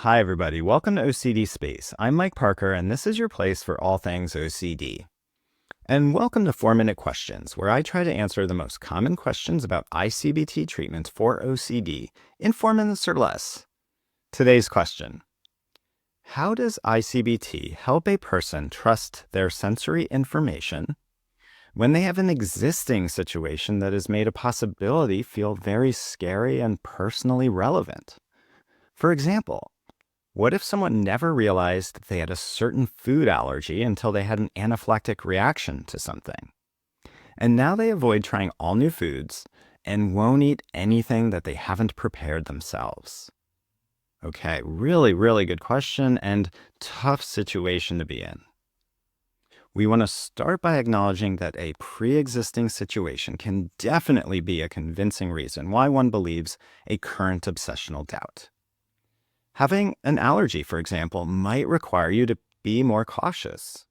Hi, everybody. Welcome to OCD Space. I'm Mike Parker, and this is your place for all things OCD. And welcome to 4-Minute Questions, where I try to answer the most common questions about I-CBT treatments for OCD in 4 minutes or less. Today's question: how does I-CBT help a person trust their sensory information when they have an existing situation that has made a possibility feel very scary and personally relevant? For example, what if someone never realized that they had a certain food allergy until they had an anaphylactic reaction to something? And now they avoid trying all new foods and won't eat anything that they haven't prepared themselves. Okay, really good question and tough situation to be in. We want to start by acknowledging that a pre-existing situation can definitely be a convincing reason why one believes a current obsessional doubt. Having an allergy, for example, might require you to be more cautious.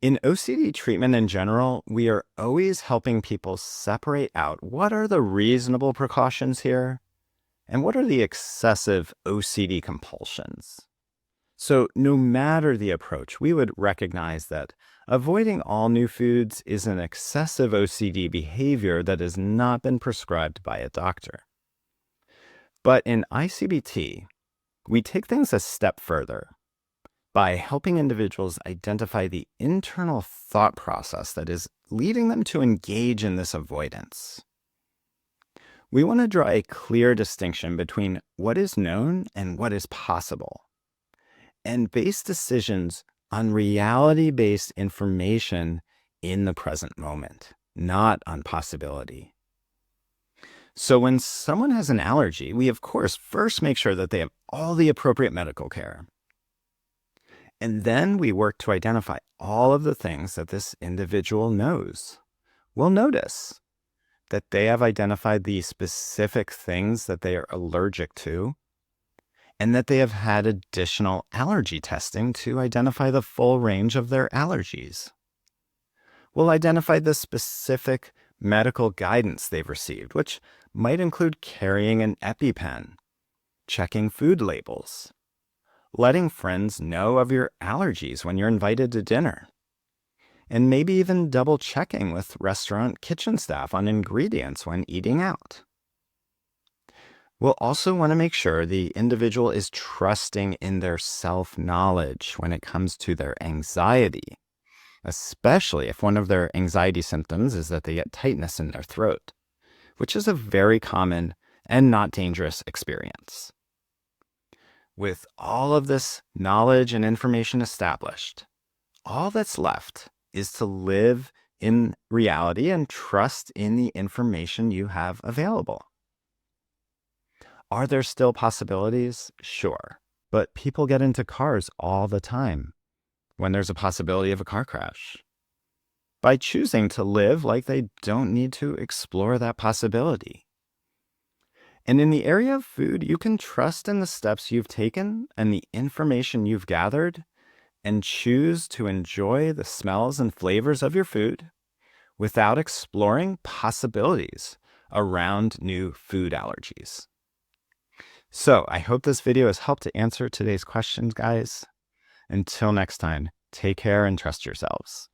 In OCD treatment in general, we are always helping people separate out what are the reasonable precautions here and what are the excessive OCD compulsions. So no matter the approach, we would recognize that avoiding all new foods is an excessive OCD behavior that has not been prescribed by a doctor. But in I-CBT, we take things a step further by helping individuals identify the internal thought process that is leading them to engage in this avoidance. We want to draw a clear distinction between what is known and what is possible, and base decisions on reality-based information in the present moment, not on possibility. So when someone has an allergy, we of course first make sure that they have all the appropriate medical care. And then we work to identify all of the things that this individual knows. We'll notice that they have identified the specific things that they are allergic to, and that they have had additional allergy testing to identify the full range of their allergies. We'll identify the specific medical guidance they've received, which might include carrying an EpiPen, checking food labels, letting friends know of your allergies when you're invited to dinner, and maybe even double-checking with restaurant kitchen staff on ingredients when eating out. We'll also want to make sure the individual is trusting in their self-knowledge when it comes to their anxiety, especially if one of their anxiety symptoms is that they get tightness in their throat, which is a very common and not dangerous experience. With all of this knowledge and information established, all that's left is to live in reality and trust in the information you have available. Are there still possibilities? Sure, but people get into cars all the time when there's a possibility of a car crash. By choosing to live like they don't need to explore that possibility. And in the area of food, you can trust in the steps you've taken and the information you've gathered and choose to enjoy the smells and flavors of your food without exploring possibilities around new food allergies. So I hope this video has helped to answer today's questions, guys. Until next time, take care and trust yourselves.